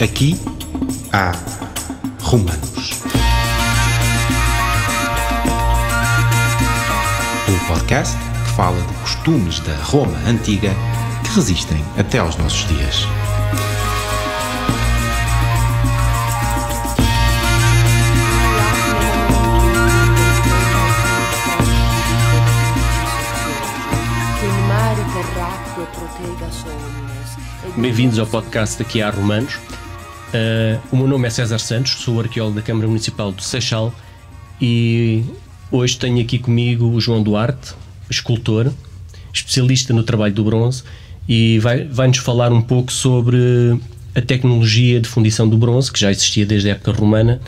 Aqui há Romanos. O podcast que fala de costumes da Roma antiga que resistem até aos nossos dias. Bem-vindos ao podcast Aqui há Romanos. O meu nome é César Santos, sou arqueólogo da Câmara Municipal do Seixal e hoje tenho aqui comigo o João Duarte, escultor, especialista no trabalho do bronze, e vai-nos falar um pouco sobre a tecnologia de fundição do bronze, que já existia desde a época romana,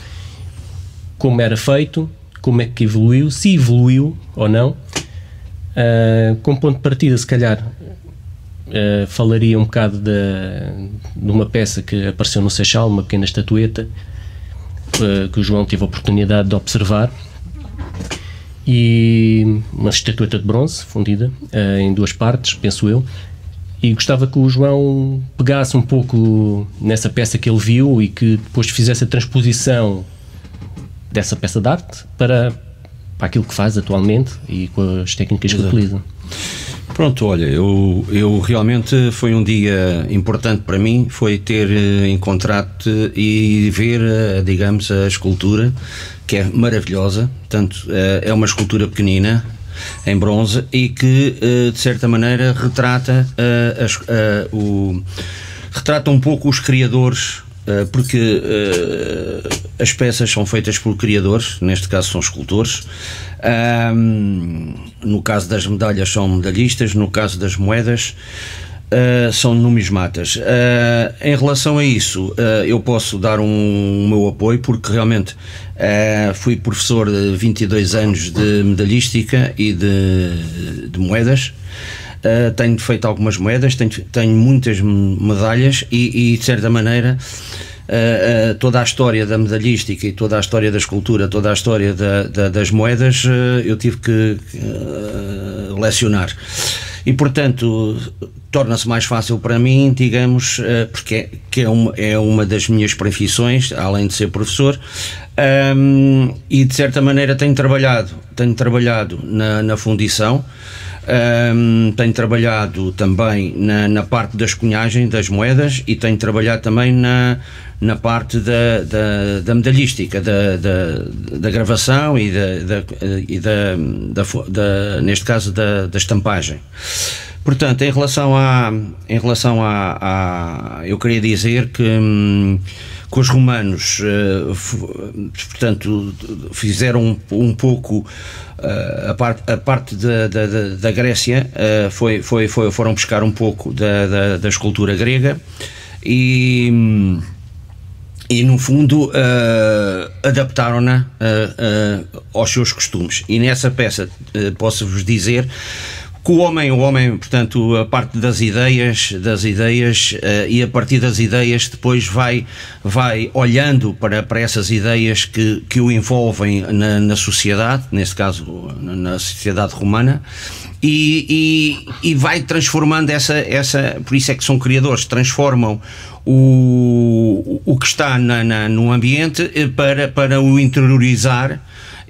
como era feito, como é que evoluiu, se evoluiu ou não. Como ponto de partida, se calhar, falaria um bocado de uma peça que apareceu no Seixal, uma pequena estatueta que o João teve a oportunidade de observar, e uma estatueta de bronze fundida em duas partes, penso eu, e gostava que o João pegasse um pouco nessa peça que ele viu e que depois fizesse a transposição dessa peça de arte para aquilo que faz atualmente e com as técnicas que utiliza. Pronto, olha, eu realmente foi um dia importante para mim, foi ter encontrado-te e ver, digamos, a escultura, que é maravilhosa. Portanto, é uma escultura pequenina, em bronze, e que, de certa maneira, retrata um pouco os criadores, porque as peças são feitas por criadores, neste caso são escultores. No caso das medalhas são medalhistas, no caso das moedas são numismatas. Em relação a isso, eu posso dar o meu apoio, porque realmente fui professor de 22 anos de medalhística e de moedas. Tenho feito algumas moedas, tenho muitas medalhas e de certa maneira toda a história da medalhística e toda a história da escultura, toda a história das moedas, eu tive que lecionar. E, portanto, torna-se mais fácil para mim, digamos, porque é uma das minhas profissões, além de ser professor, e de certa maneira tenho trabalhado na fundição. Tenho trabalhado também na parte da escunhagem das moedas e tenho trabalhado também na parte da medalhística, da gravação e neste caso da estampagem. Portanto, em relação a eu queria dizer que os romanos, portanto, fizeram um pouco a parte da Grécia, foram buscar um pouco da escultura grega e no fundo adaptaram-na aos seus costumes. E nessa peça posso-vos dizer que o homem, portanto, a parte das ideias, e a partir das ideias depois vai olhando para essas ideias que o envolvem na sociedade, neste caso na sociedade romana, e vai transformando por isso é que são criadores, transformam o que está no ambiente para o interiorizar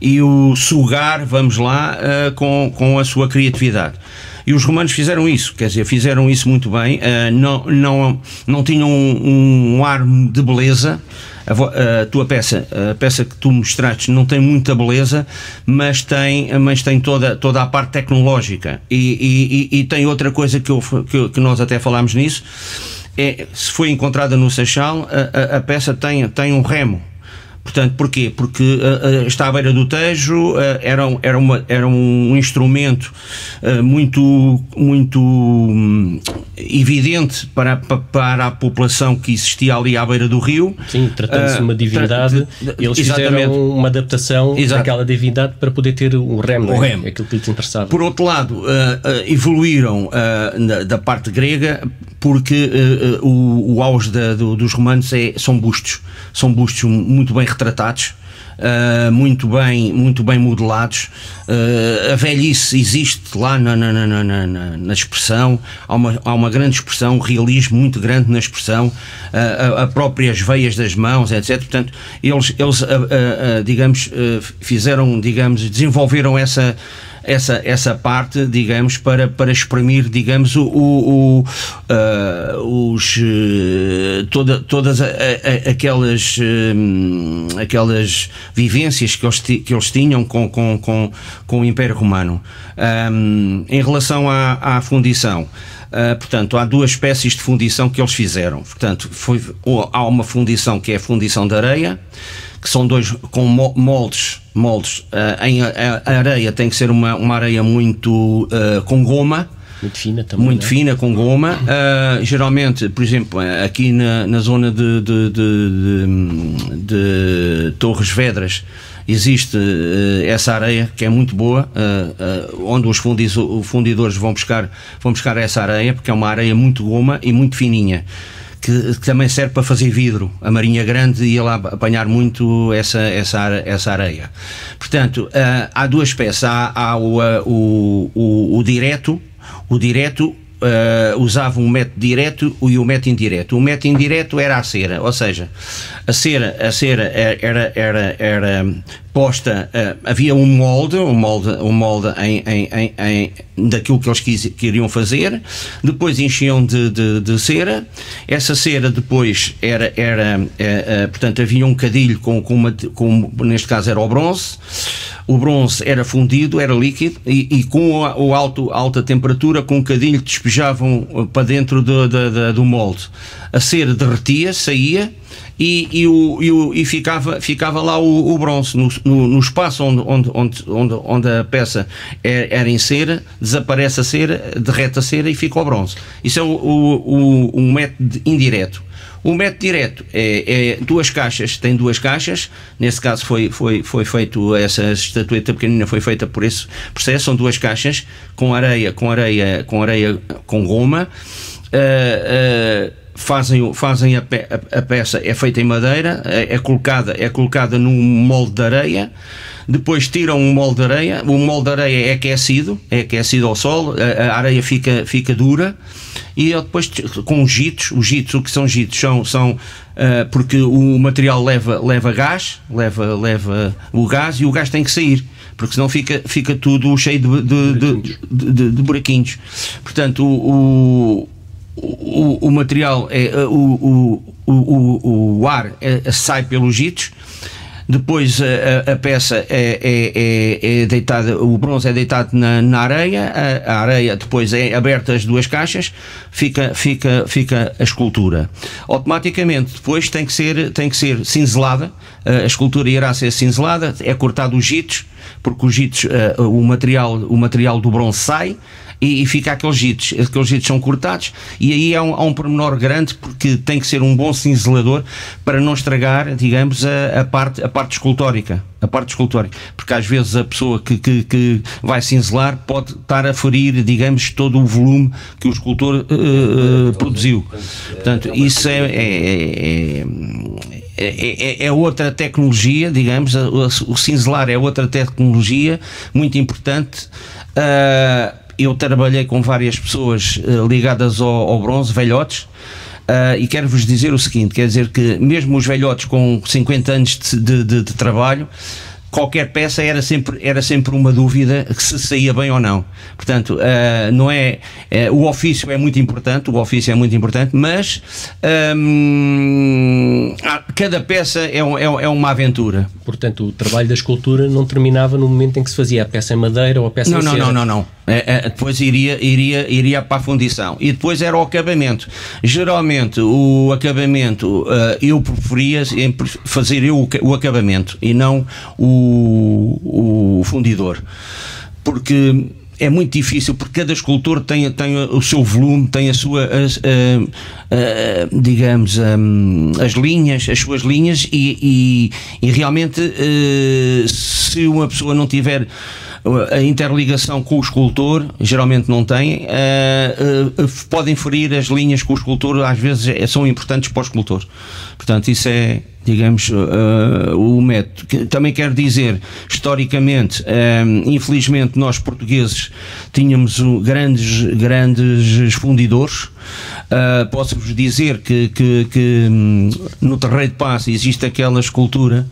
e o sugar, vamos lá, com a sua criatividade. E os romanos fizeram isso, quer dizer, fizeram isso muito bem, não tinham um ar de beleza. A tua peça, a peça que tu mostraste, não tem muita beleza, mas tem toda a parte tecnológica. E tem outra coisa que nós até falámos nisso, se foi encontrada no Seixal, a peça tem um remo. Portanto, porquê? Porque está à beira do Tejo, era um instrumento muito evidente para a população que existia ali à beira do rio. Sim, tratando-se de uma divindade, eles fizeram uma adaptação daquela divindade para poder ter o remo, é aquilo que lhes interessava. Por outro lado, evoluíram da parte grega, porque o auge dos romanos são bustos muito bem retratados, muito bem modelados. A velhice existe lá na expressão, há uma grande expressão, um realismo muito grande na expressão, a próprias veias das mãos, etc. Portanto, eles digamos, desenvolveram essa parte, digamos, para exprimir, digamos, todas aquelas vivências que eles tinham com o Império Romano. Em relação à fundição, portanto, há duas espécies de fundição que eles fizeram. Portanto, há uma fundição que é a fundição de areia, que são dois com moldes. A areia tem que ser uma areia muito com goma. Muito fina também. Muito fina, com goma. Geralmente, por exemplo, aqui na zona de Torres Vedras, existe essa areia que é muito boa, onde os fundidores vão buscar essa areia, porque é uma areia muito goma e muito fininha, que também serve para fazer vidro. A Marinha Grande ia lá apanhar muito essa areia. Portanto, há duas espécies. Há o direto. O direto usava um método direto e o método indireto. O método indireto era a cera, ou seja, a cera era posta, havia um molde daquilo que eles queriam fazer, depois enchiam de cera, essa cera depois portanto, havia um cadilho neste caso era o bronze era fundido, era líquido, e com a alta temperatura, com um cadilho despejavam para dentro do molde. A cera derretia, saía, e ficava lá o bronze no espaço onde a peça era em cera, desaparece a cera, derrete a cera e fica o bronze. Isso é um método indireto. O método direto é duas caixas, tem duas caixas. Nesse caso foi feito, essa estatueta pequenina foi feita por esse processo. São duas caixas com areia com goma. Fazem a peça, é feita em madeira, é colocada num molde de areia. Depois tiram o molde de areia. O molde de areia é aquecido ao sol, a areia fica dura, e depois com os jitos. O que são jitos? São porque o material leva gás, leva o gás, e o gás tem que sair, porque senão fica tudo cheio de buraquinhos. Portanto, o material o ar sai pelos jitos. Depois a peça é deitada, o bronze é deitado na areia, a areia depois é aberta as duas caixas, fica a escultura. Automaticamente depois tem que ser cinzelada, a escultura irá ser cinzelada, é cortado os jitos, porque os jitos, o material do bronze sai, e fica aqueles jitos são cortados, e aí há um pormenor grande, porque tem que ser um bom cinzelador para não estragar, digamos, a parte escultórica, porque às vezes a pessoa que vai cinzelar pode estar a ferir, digamos, todo o volume que o escultor produziu. Portanto, isso é outra tecnologia, digamos, o cinzelar é outra tecnologia muito importante. Eu trabalhei com várias pessoas ligadas ao bronze, velhotes, e quero-vos dizer o seguinte, quer dizer que mesmo os velhotes com 50 anos de trabalho, qualquer peça era sempre uma dúvida que se saía bem ou não. Portanto, não o ofício é muito importante, mas cada peça é uma aventura. Portanto, o trabalho da escultura não terminava no momento em que se fazia a peça em madeira ou a peça em cera? Não. Depois iria para a fundição, e depois era o acabamento. Geralmente o acabamento, eu preferia fazer o acabamento e não o fundidor, porque é muito difícil, porque cada escultor tem o seu volume, tem a sua, digamos, as suas linhas, e realmente, se uma pessoa não tiver a interligação com o escultor, geralmente não tem, podem ferir as linhas com o escultor, às vezes são importantes para o escultor. Portanto, isso é, digamos, o método. Também quero dizer, historicamente, infelizmente nós portugueses tínhamos grandes fundidores. Posso-vos dizer que no Terreiro de Paz existe aquela escultura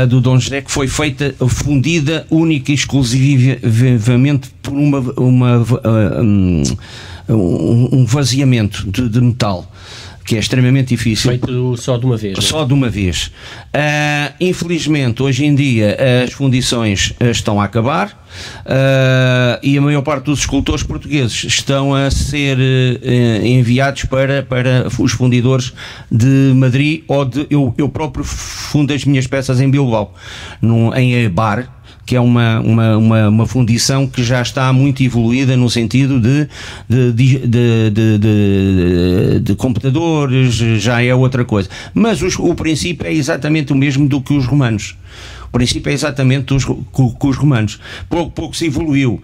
do Dom José que foi feita, fundida única e exclusivamente por um vaziamento de metal, que é extremamente difícil. Feito só de uma vez. Só de uma vez. Infelizmente, hoje em dia, as fundições estão a acabar e a maior parte dos escultores portugueses estão a ser enviados para os fundidores de Madrid, ou eu próprio fundo as minhas peças em Bilbao, em Eibar, que é uma fundição que já está muito evoluída no sentido de computadores, já é outra coisa. Mas o princípio é exatamente o mesmo do que os romanos. O princípio é exatamente que os romanos. Pouco se evoluiu.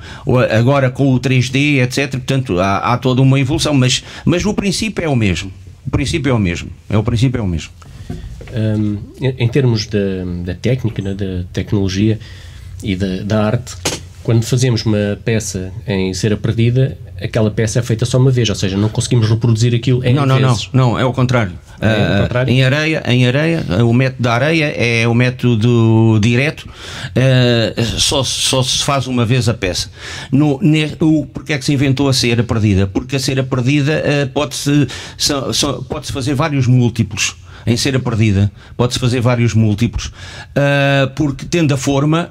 Agora com o 3D, etc. Portanto, há toda uma evolução, mas o princípio é o mesmo. O princípio é o mesmo. Em termos da técnica, da tecnologia e da arte, quando fazemos uma peça em cera perdida, aquela peça é feita só uma vez, ou seja, não conseguimos reproduzir aquilo em vezes. Não, é o contrário. Em areia, o método da areia é o método direto, só se faz uma vez a peça. Porque é que se inventou a cera perdida? Porque a cera perdida pode-se fazer vários múltiplos. Em cera perdida pode-se fazer vários múltiplos, porque tendo a forma,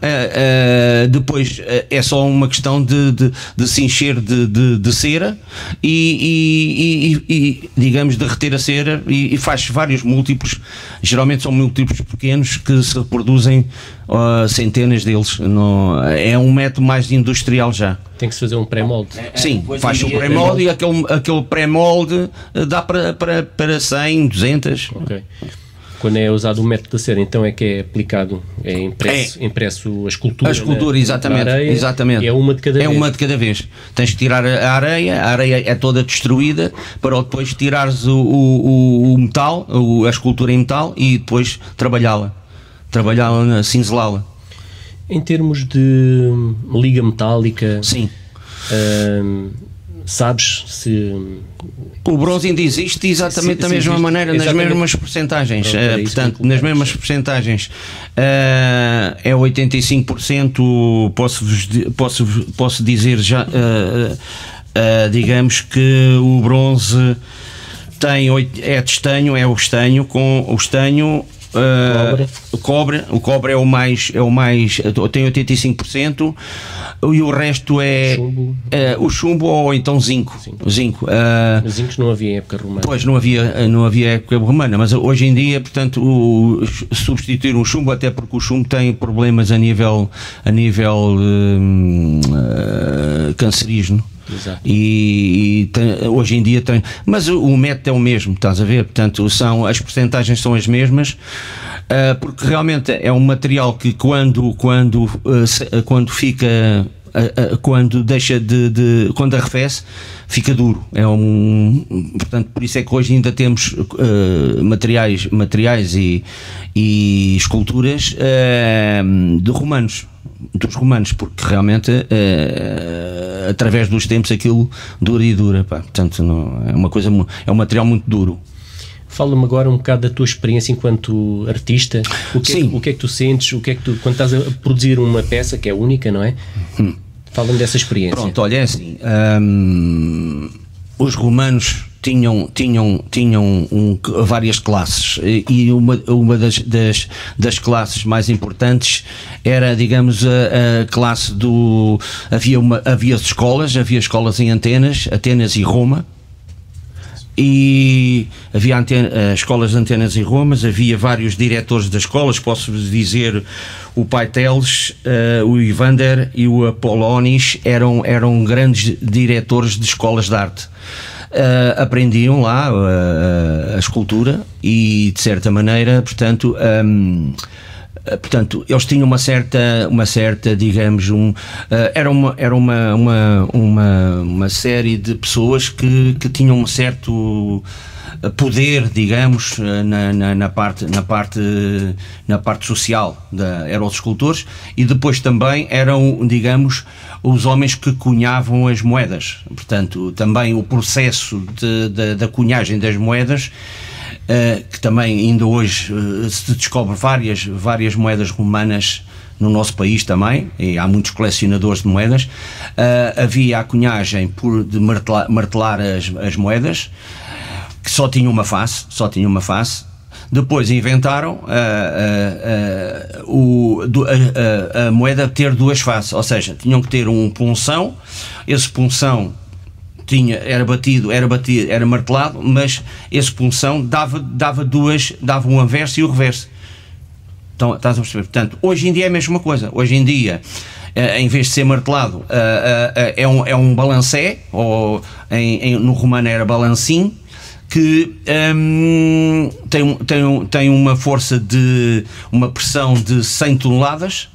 depois é só uma questão de se encher de cera e digamos derreter a cera e faz vários múltiplos. Geralmente são múltiplos pequenos que se reproduzem centenas deles. É um método mais industrial já. Tem que se fazer um pré-molde. Sim, faz um pré-molde e aquele pré-molde dá para 100, 200. Ok. Quando é usado o método da cera, então é que é aplicado, é impresso a escultura. A escultura, exatamente. Areia, exatamente. É uma de cada vez. É uma de cada vez. Tens que tirar a areia é toda destruída para depois tirares o metal, a escultura em metal e depois trabalhá-la, cinzelá-la. Em termos de liga metálica, sim. Sabes se o bronze ainda existe exatamente da mesma maneira, nas mesmas percentagens. Portanto, nas mesmas percentagens, é 85%. Posso dizer já, digamos que o bronze é de estanho, com o estanho. O cobre é o mais tem 85%, e o resto é o chumbo ou então zinco. Zinco. Os zincos não havia em época romana. Pois não havia época romana, mas hoje em dia, portanto, substituir o chumbo, até porque o chumbo tem problemas a nível cancerígeno. Exato. E hoje em dia tem, mas o método é o mesmo, estás a ver? Portanto, as percentagens são as mesmas, porque realmente é um material que quando fica, quando deixa quando arrefece, fica duro. Portanto, por isso é que hoje ainda temos materiais e esculturas dos romanos, porque realmente através dos tempos aquilo dura. Portanto, é um material muito duro. Fala-me agora um bocado da tua experiência enquanto artista. O que é que tu sentes? Quando estás a produzir uma peça que é única, não é? Fala-me dessa experiência. Pronto, olha, é assim, os romanos tinham várias classes, e uma das classes mais importantes era, digamos, a classe do... Havia escolas em Atenas e Roma, e havia escolas de Atenas e Roma, havia vários diretores das escolas. Posso-vos dizer, o Paiteles, o Evander e o Apollonis eram grandes diretores de escolas de arte. Aprendiam lá a escultura e, de certa maneira, portanto, Portanto, eles tinham uma certa digamos, era uma série de pessoas que tinham um certo poder, digamos, na parte social, eram os escultores, e depois também eram, digamos, os homens que cunhavam as moedas. Portanto, também o processo da cunhagem das moedas, que também ainda hoje se descobre várias moedas romanas no nosso país também, e há muitos colecionadores de moedas. Havia a cunhagem de martelar as moedas, que só tinha uma face. Depois inventaram a moeda ter duas faces, ou seja, tinham que ter um punção. Esse punção era martelado, mas esse punção dava um anverso e o reverso. Então, estás a perceber? Portanto, hoje em dia é a mesma coisa. Hoje em dia, em vez de ser martelado, é um balancé, ou no romano era balancim, que tem uma força uma pressão de 100 toneladas,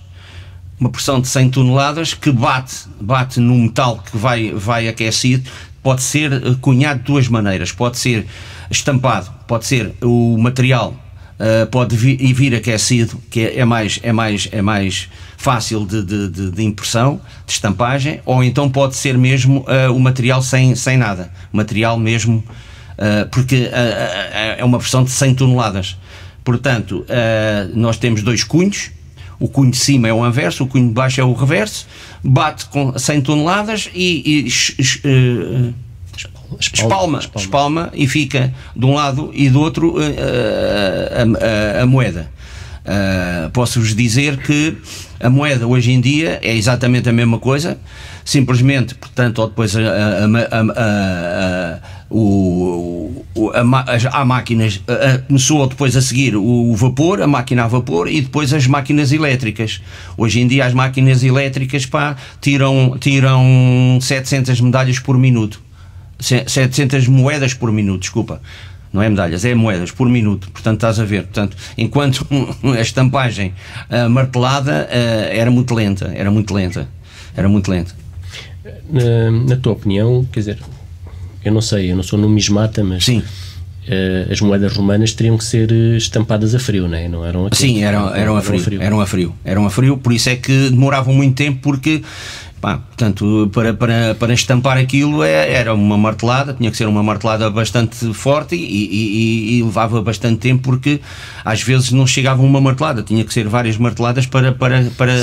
que bate no metal que vai aquecido. Pode ser cunhado de duas maneiras: pode ser estampado, pode ser o material, pode vir aquecido, que é mais fácil de impressão, de estampagem, ou então pode ser mesmo o material sem nada, material mesmo, porque é uma pressão de 100 toneladas. Portanto, nós temos dois cunhos. O cunho de cima é o anverso, o cunho de baixo é o reverso. Bate com 100 toneladas e espalma, e fica de um lado e do outro a moeda. Posso-vos dizer que a moeda hoje em dia é exatamente a mesma coisa, simplesmente, portanto, depois há máquinas, começou depois a seguir o vapor, a máquina a vapor, e depois as máquinas elétricas. Hoje em dia as máquinas elétricas tiram 700 medalhas por minuto, 700 moedas por minuto, desculpa. Não é medalhas, é moedas por minuto. Portanto, estás a ver. Portanto, enquanto a estampagem martelada era muito lenta. Na tua opinião, quer dizer, eu não sei, eu não sou numismata, mas sim, as moedas romanas teriam que ser estampadas a frio, não é? Não eram a quente? Sim, eram a frio. Por isso é que demoravam muito tempo, porque portanto, para estampar aquilo era uma martelada, tinha que ser uma martelada bastante forte e levava bastante tempo, porque às vezes não chegava uma martelada, tinha que ser várias marteladas para...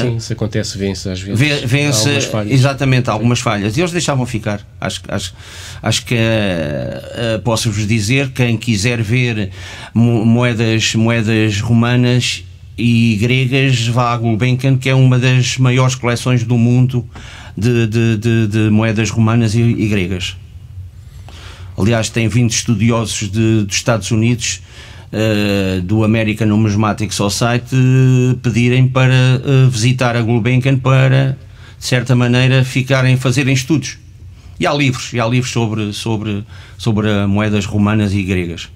Sim, isso acontece, vence às vezes. Vence, algumas falhas. Exatamente, algumas falhas. E eles deixavam ficar. Acho que posso-vos dizer, quem quiser ver moedas romanas e gregas, vá à Gulbenkian, que é uma das maiores coleções do mundo de moedas romanas e gregas. Aliás, tem vindo estudiosos dos Estados Unidos, do American Numismatic Society, pedirem para visitar a Gulbenkian, para, de certa maneira, fazerem estudos. E há livros sobre moedas romanas e gregas.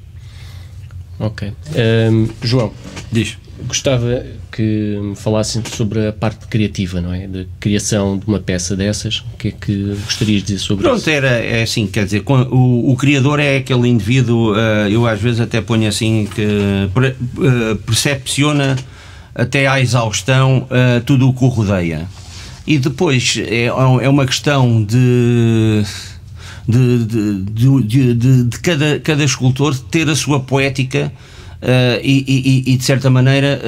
Ok. João, diz. Gostava que me falassem sobre a parte criativa, não é? Da criação de uma peça dessas. O que é que gostarias de dizer sobre isso? Pronto, é assim, quer dizer, o criador é aquele indivíduo, eu às vezes até ponho assim, que percepciona até à exaustão tudo o que o rodeia. E depois é uma questão de cada escultor ter a sua poética, e de certa maneira,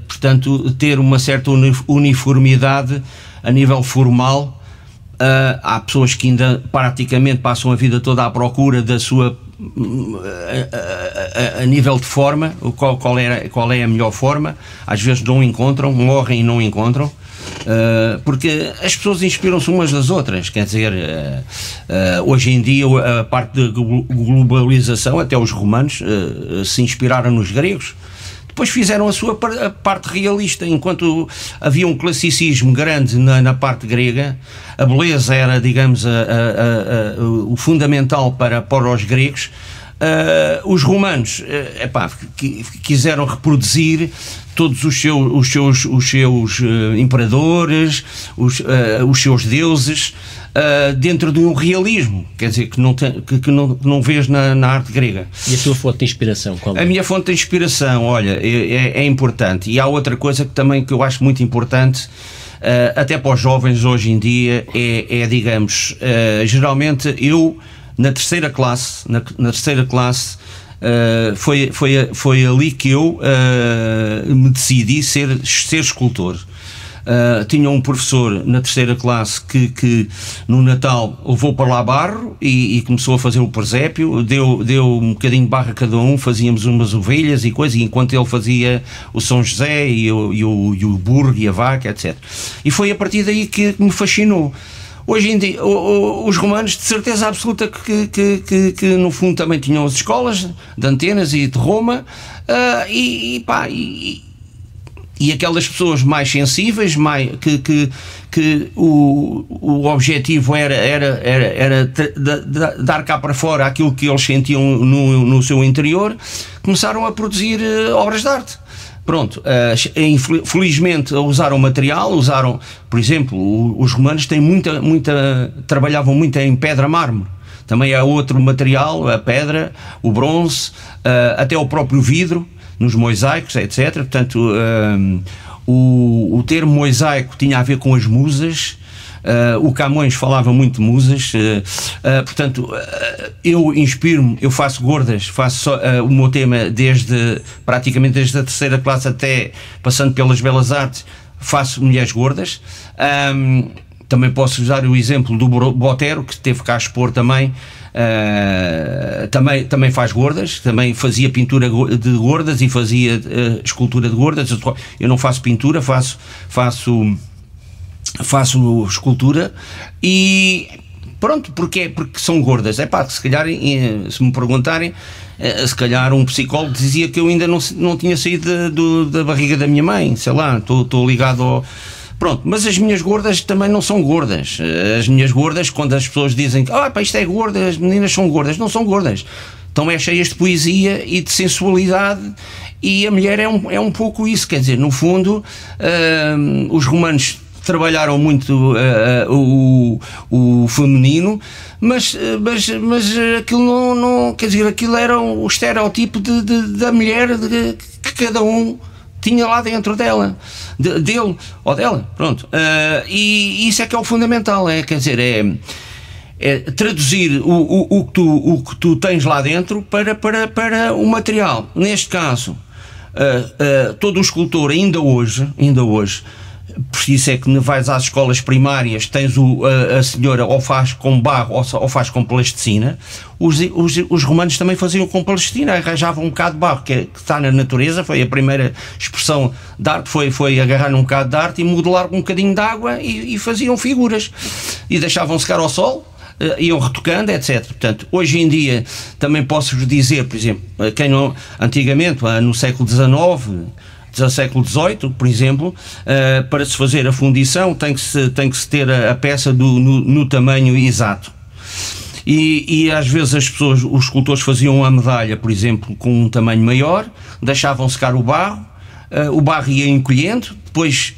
portanto, ter uma certa uniformidade a nível formal. Há pessoas que ainda praticamente passam a vida toda à procura da sua, a nível de forma, qual é a melhor forma. Às vezes não encontram, morrem e não encontram, porque as pessoas inspiram-se umas das outras. Quer dizer, hoje em dia a parte da globalização, até os romanos se inspiraram nos gregos, depois fizeram a sua parte realista. Enquanto havia um classicismo grande na parte grega, a beleza era, digamos, o fundamental para os gregos. os romanos quiseram reproduzir todos os seus imperadores, os seus deuses, dentro de um realismo, quer dizer, que não vês na arte grega. E a tua fonte de inspiração, qual é? A minha fonte de inspiração, olha, é importante. E há outra coisa que eu acho muito importante, até para os jovens hoje em dia, digamos, geralmente eu, na terceira classe, foi ali que eu me decidi ser escultor. Tinha um professor na terceira classe que no Natal levou para lá barro e começou a fazer o presépio, deu um bocadinho de barro a cada um, fazíamos umas ovelhas e coisas, enquanto ele fazia o São José e o burro e a vaca, etc. E foi a partir daí que me fascinou. Hoje em dia, os romanos, de certeza absoluta que no fundo também tinham as escolas de Atenas e de Roma, e aquelas pessoas mais sensíveis, que o objetivo era dar cá para fora aquilo que eles sentiam no seu interior, começaram a produzir obras de arte. Pronto, felizmente usaram material, por exemplo, os romanos têm trabalhavam muito em pedra-mármore. Também há outro material, a pedra, o bronze, até o próprio vidro, nos mosaicos, etc. Portanto, o termo mosaico tinha a ver com as musas. O Camões falava muito de musas. Portanto, eu inspiro-me, eu faço gordas, o meu tema praticamente desde a terceira classe até passando pelas belas artes, faço mulheres gordas. Também posso usar o exemplo do Botero, que esteve cá a expor também. Também faz gordas, também fazia pintura de gordas e fazia escultura de gordas. Eu não faço pintura, faço escultura. E pronto, porque são gordas. Se calhar, se me perguntarem, se calhar um psicólogo dizia que eu ainda não tinha saído da barriga da minha mãe, sei lá, estou ligado ao... Pronto, mas as minhas gordas também não são gordas. As minhas gordas, quando as pessoas dizem que isto é gorda, as meninas são gordas, não são gordas. Estão cheias de poesia e de sensualidade, e a mulher é um pouco isso, quer dizer, no fundo, os romanos trabalharam muito o feminino, mas aquilo não quer dizer, aquilo era o estereótipo da mulher que cada um tinha lá dentro dele ou dela, pronto. E isso é que é o fundamental, quer dizer, é traduzir o que tu tens lá dentro para o material. Neste caso, todo o escultor, ainda hoje, por isso é que vais às escolas primárias, tens a senhora ou faz com barro ou faz com plasticina. Os romanos também faziam com plasticina, arranjavam um bocado de barro que está na natureza. Foi a primeira expressão de arte, foi agarrar um bocado de arte e modelar um bocadinho de água e faziam figuras e deixavam secar ao sol, iam retocando, etc. Portanto, hoje em dia também posso-vos dizer, por exemplo, antigamente, no século XIX, do século XVIII, por exemplo, para se fazer a fundição tem que se ter a peça no tamanho exato. E às vezes os escultores faziam a medalha, por exemplo, com um tamanho maior, deixavam secar o barro ia encolhendo, depois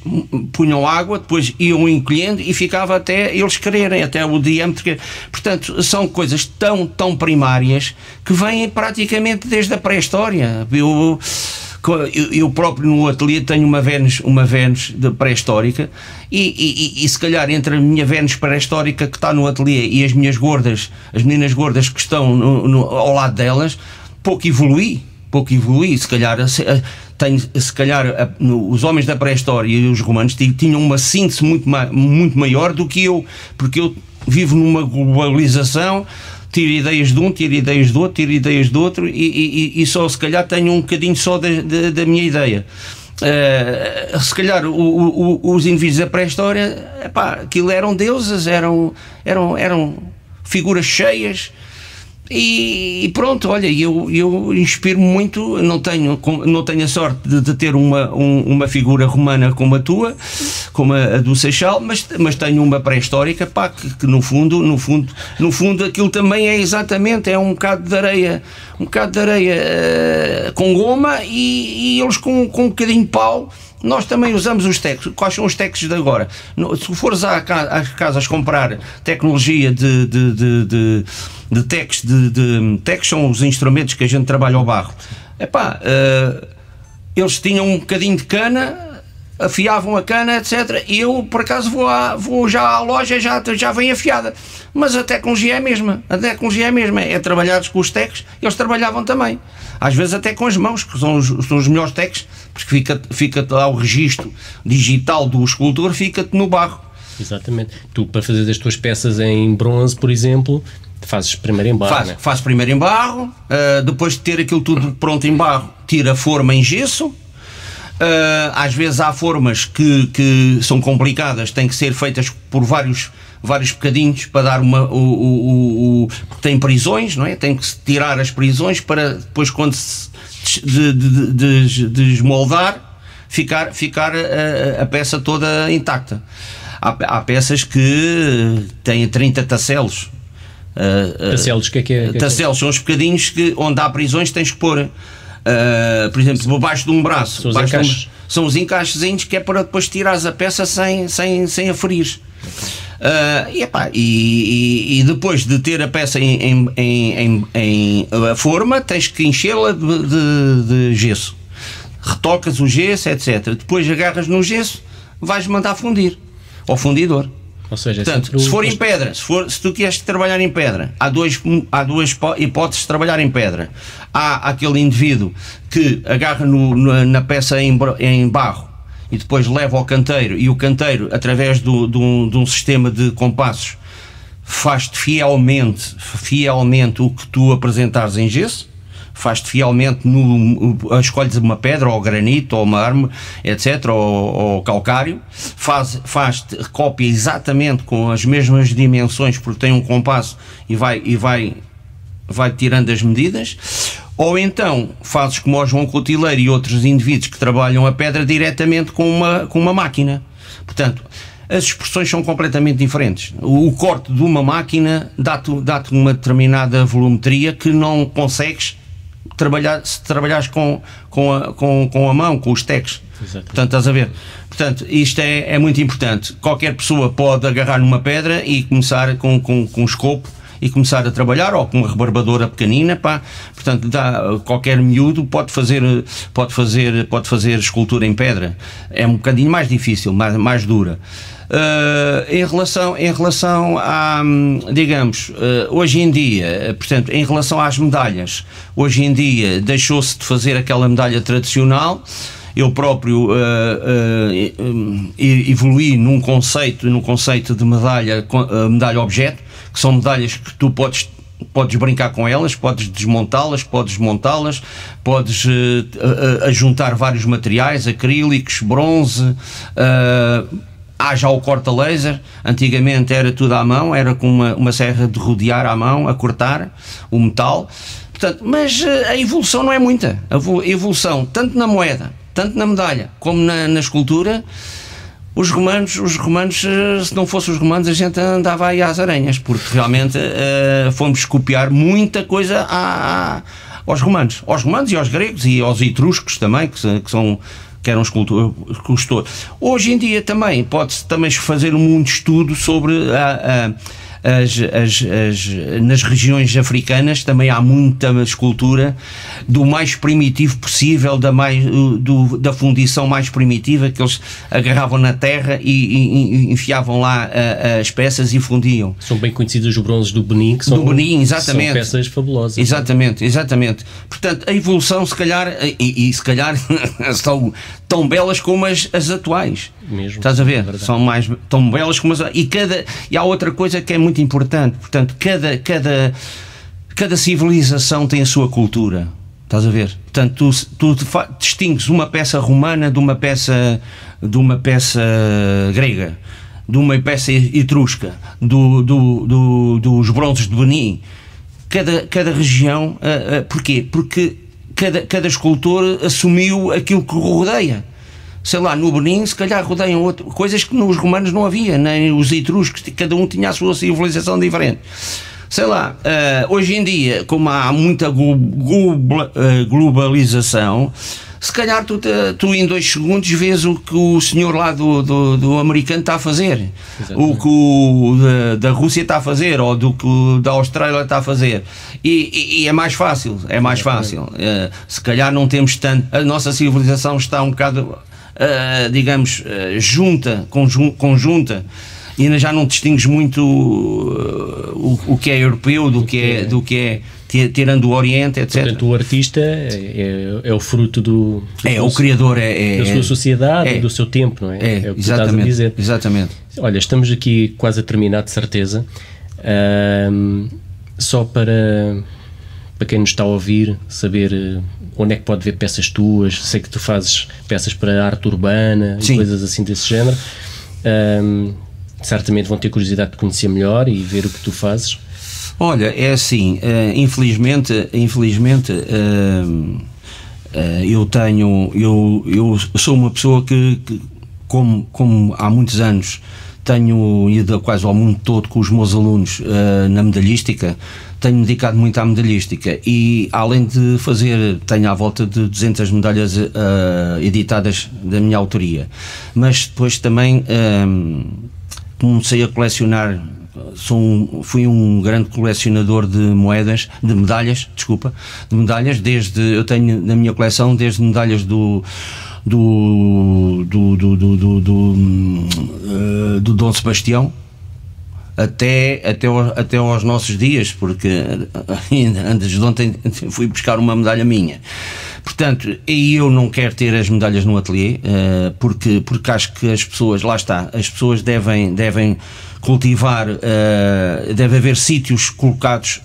punham água, depois iam encolhendo e ficava até eles quererem, até o diâmetro. Portanto, são coisas tão primárias que vêm praticamente desde a pré-história. Eu próprio no ateliê tenho uma Vênus pré-histórica e se calhar entre a minha Vênus pré-histórica que está no ateliê e as meninas gordas que estão ao lado delas, pouco evolui, se calhar os homens da pré-história e os romanos tinham uma síntese muito maior do que eu, porque eu vivo numa globalização. Tiro ideias de um, tiro ideias do outro, tiro ideias do outro e só se calhar tenho um bocadinho só da minha ideia. Se calhar os indivíduos da pré-história, aquilo eram deuses, eram figuras cheias, E pronto, olha, eu inspiro-me muito. Não tenho a sorte de ter uma figura romana como a tua, como a do Seixal, mas tenho uma pré-histórica, pá, que no fundo aquilo também é exatamente, é um bocado de areia com goma e eles com um bocadinho de pau. Nós também usamos os techs. Quais são os techs de agora? Se fores às casas comprar tecnologia de techs, techs são os instrumentos que a gente trabalha ao barro. Epá, eles tinham um bocadinho de cana, afiavam a cana, etc. E eu, por acaso, vou já à loja, já vem afiada. Mas a tecnologia é a mesma. É trabalhar com os techs, eles trabalhavam também. Às vezes até com as mãos, que são os melhores techs, porque fica lá o registro digital do escultor, fica-te no barro. Exatamente. Tu, para fazer as tuas peças em bronze, por exemplo, fazes primeiro em barro, Faço primeiro em barro, depois de ter aquilo tudo pronto em barro, tiro a forma em gesso. Às vezes há formas que são complicadas, têm que ser feitas por vários bocadinhos para dar tem prisões, não é? Tem que se tirar as prisões para depois, quando se desmoldar, ficar a peça toda intacta. Há peças que têm 30 tacelos. Tacelos, o que é? Tacelos são os bocadinhos onde há prisões, tens que pôr. Por exemplo, abaixo de um braço são os encaixezinhos, que é para depois tirares a peça sem aferir. E depois de ter a peça em forma, tens que enchê-la de gesso, retocas o gesso, etc. Depois agarras no gesso, vais mandar fundir ao fundidor. Ou seja, portanto, se for em pedra, se tu queres trabalhar em pedra, há duas hipóteses de trabalhar em pedra. Há aquele indivíduo que agarra na peça em barro e depois leva ao canteiro, e o canteiro, através de um sistema de compassos, faz-te fielmente o que tu apresentares em gesso. Faz-te fielmente, escolhes uma pedra, ou granito, ou mármore, etc., ou calcário, faz-te cópia exatamente com as mesmas dimensões, porque tem um compasso e vai tirando as medidas. Ou então fazes como o João Cotileiro e outros indivíduos que trabalham a pedra diretamente com uma máquina. Portanto, as expressões são completamente diferentes. O corte de uma máquina dá-te uma determinada volumetria que não consegues se trabalhares com a mão, com os techs. Portanto, estás a ver? Portanto, isto é muito importante. Qualquer pessoa pode agarrar numa pedra e começar com um escopo e começar a trabalhar, ou com uma rebarbadora pequenina, pá. Portanto, qualquer miúdo pode fazer escultura em pedra. É um bocadinho mais difícil, mais dura. Em relação a, digamos, hoje em dia, portanto, em relação às medalhas, hoje em dia deixou-se de fazer aquela medalha tradicional. Eu próprio evoluí num conceito de medalha objeto, que são medalhas que tu podes brincar com elas, podes desmontá-las, podes montá-las, podes ajuntar vários materiais, acrílicos, bronze. Há já o corta laser. Antigamente era tudo à mão, era com uma serra de rodear à mão, a cortar o metal. Portanto, mas a evolução não é muita. A evolução, tanto na moeda, tanto na medalha, como na escultura, os romanos, se não fossem os romanos, a gente andava aí às aranhas, porque realmente fomos copiar muita coisa aos romanos e aos gregos e aos etruscos também, que eram escultores. Hoje em dia também pode-se fazer um estudo sobre nas regiões africanas. Também há muita escultura do mais primitivo possível, da fundição mais primitiva, que eles agarravam na terra e enfiavam lá as peças e fundiam. São bem conhecidos os bronzes do Benin, que são peças fabulosas. Exatamente. Portanto, a evolução, se calhar são tão belas como as atuais. Mesmo, estás a ver? São tão belas como e há outra coisa que é muito importante. Portanto, cada civilização tem a sua cultura. Estás a ver? Portanto, tu distingues uma peça romana de uma peça grega, de uma peça etrusca, dos bronzes de Benin. cada região, porquê? Porque cada escultor assumiu aquilo que o rodeia. Sei lá, no Benin se calhar rodeiam coisas que nos romanos não havia, nem os etruscos, cada um tinha a sua civilização diferente. Sei lá, hoje em dia, como há muita globalização, se calhar tu em 2 segundos vês o que o senhor lá do americano está a fazer. Exatamente. O que o da Rússia está a fazer, ou do que o da Austrália está a fazer, e é mais fácil, se calhar não temos tanto, a nossa civilização está um bocado digamos conjunta, e ainda já não distingues muito o que é europeu do que é tirando o Oriente, etc. Portanto, o artista é o fruto o criador da sua sociedade, do seu tempo, não é? É o que tu estás a dizer. Exatamente. Olha, estamos aqui quase a terminar, de certeza. Só para quem nos está a ouvir, saber onde é que pode ver peças tuas. Sei que tu fazes peças para arte urbana e coisas assim desse género. Certamente vão ter curiosidade de conhecer melhor e ver o que tu fazes. Olha, é assim, infelizmente eu sou uma pessoa que como há muitos anos tenho ido quase ao mundo todo com os meus alunos na medalhística, tenho-me dedicado muito à medalhística, e além de tenho à volta de 200 medalhas editadas da minha autoria, mas depois também comecei a colecionar. Fui um grande colecionador de medalhas, eu tenho na minha coleção desde medalhas do Dom Sebastião até aos nossos dias, porque antes de ontem fui buscar uma medalha minha. Portanto, eu não quero ter as medalhas no ateliê, porque acho que as pessoas, lá está, as pessoas devem cultivar, deve haver sítios colocados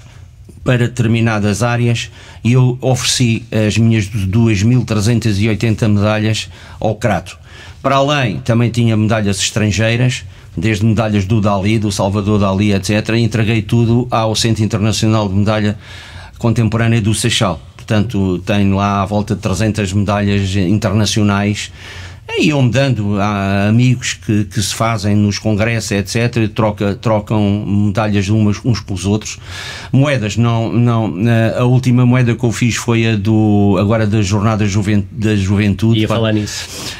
para determinadas áreas, e eu ofereci as minhas 2.380 medalhas ao Crato. Para além, também tinha medalhas estrangeiras, desde medalhas do Dalí, do Salvador Dalí, etc. E entreguei tudo ao Centro Internacional de Medalha Contemporânea do Seixal. Portanto, tenho lá à volta de 300 medalhas internacionais, e eu me dando a amigos que se fazem nos congressos, etc., trocam medalhas uns com os outros. Moedas, não, a última moeda que eu fiz foi agora das Jornadas da Juventude. Ia falar nisso.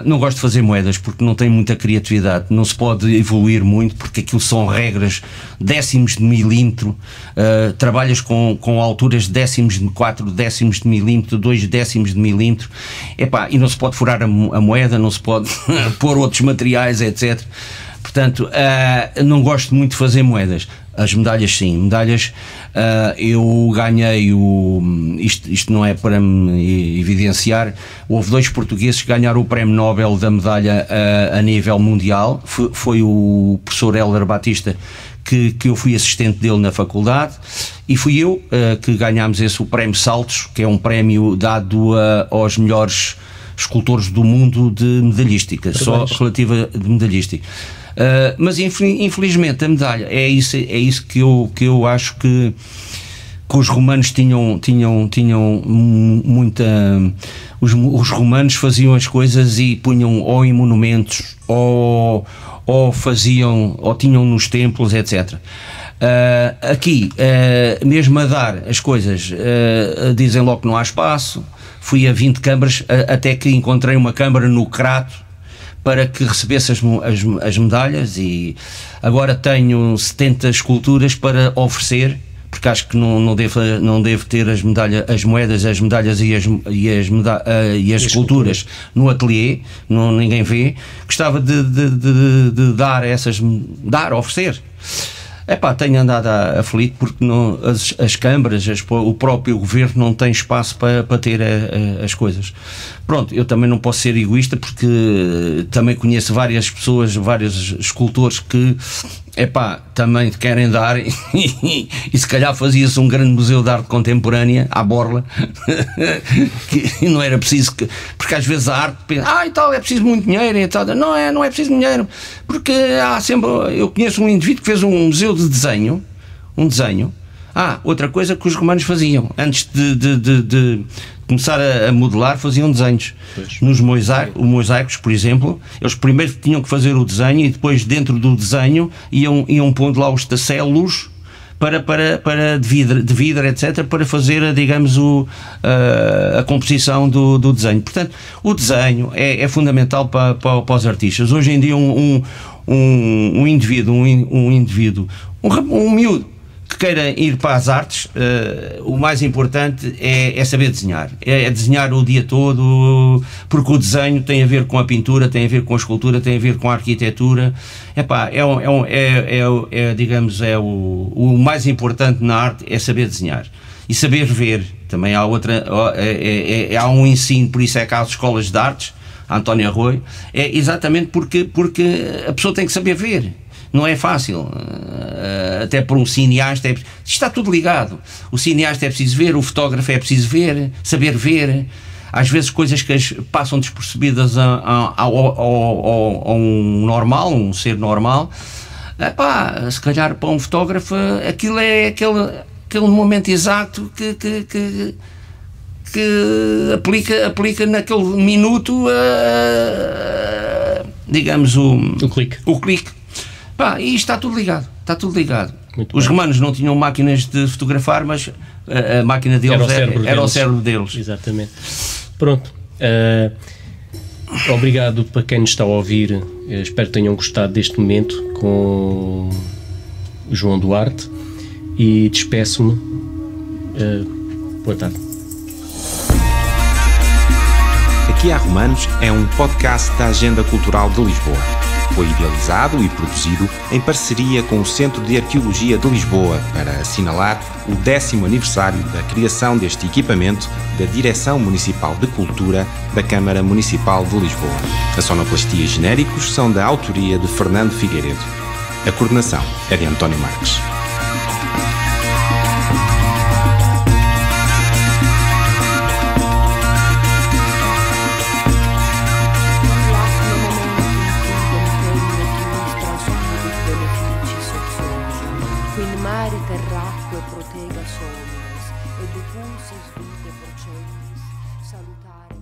Não gosto de fazer moedas porque não tem muita criatividade, não se pode evoluir muito, porque aquilo são regras, décimos de milímetro, trabalhas com alturas de décimos de 4 décimos de milímetro, 2 décimos de milímetro, e não se pode furar a moeda, não se pode pôr outros materiais, etc. Portanto, não gosto muito de fazer moedas. As medalhas, sim. Medalhas, eu ganhei isto não é para me evidenciar, houve 2 portugueses que ganharam o Prémio Nobel da Medalha a nível mundial. Foi o professor Hélder Batista, que eu fui assistente dele na faculdade, e fui eu que ganhámos o Prémio Saltos, que é um prémio dado aos melhores escultores do mundo de medalhística, só relativa de medalhística. Mas infelizmente a medalha é isso que eu acho que os romanos tinham muita. Os romanos faziam as coisas e punham ou em monumentos ou tinham nos templos, etc. Aqui, mesmo a dar as coisas, dizem logo que não há espaço. Fui a 20 câmaras, até que encontrei uma câmara no Crato para que recebesse as medalhas, e agora tenho 70 esculturas para oferecer, porque acho que não devo ter as moedas, as medalhas e as esculturas no ateliê, ninguém vê. Gostava de dar, oferecer. Tenho andado aflito porque as câmaras, o próprio governo não tem espaço para ter as coisas. Pronto, eu também não posso ser egoísta, porque também conheço várias pessoas, vários escultores que também querem dar, e se calhar fazia-se um grande museu de arte contemporânea à borla, que não era preciso, porque às vezes a arte pensa, e tal, é preciso muito dinheiro, e tal. Não é preciso dinheiro, porque há sempre, eu conheço um indivíduo que fez um museu de desenho, um desenho. Outra coisa que os romanos faziam, antes de começar a modelar, faziam desenhos. Nos mosaicos, por exemplo, eles primeiro tinham que fazer o desenho e depois dentro do desenho iam pondo lá os tacelos de vidro, etc., para fazer, digamos, a composição do desenho. Portanto, o desenho é fundamental para os artistas. Hoje em dia um indivíduo, um miúdo que queira ir para as artes, o mais importante é saber desenhar. É desenhar o dia todo, porque o desenho tem a ver com a pintura, tem a ver com a escultura, tem a ver com a arquitetura. Digamos, o mais importante na arte é saber desenhar. E saber ver. Também há um ensino, por isso é que há as escolas de artes, António Arroio, é exatamente porque a pessoa tem que saber ver. Não é fácil, até por um cineasta, está tudo ligado. O cineasta é preciso ver, o fotógrafo é preciso ver, saber ver. Às vezes coisas que passam despercebidas a um normal, um ser normal. Se calhar para um fotógrafo aquilo é aquele momento exato que aplica naquele minuto, digamos, o clique. E está tudo ligado. Os romanos não tinham máquinas de fotografar, mas a máquina deles era o cérebro deles. Exatamente. Pronto. Obrigado para quem nos está a ouvir. Espero que tenham gostado deste momento com o João Duarte e despeço-me. Boa tarde. Aqui há Romanos é um podcast da Agenda Cultural de Lisboa. Foi idealizado e produzido em parceria com o Centro de Arqueologia de Lisboa para assinalar o 10º aniversário da criação deste equipamento da Direção Municipal de Cultura da Câmara Municipal de Lisboa. A sonoplastia e genéricos são da autoria de Fernando Figueiredo. A coordenação é de António Marques. Protegas omnes, et de pulsis vitae procelis salutare.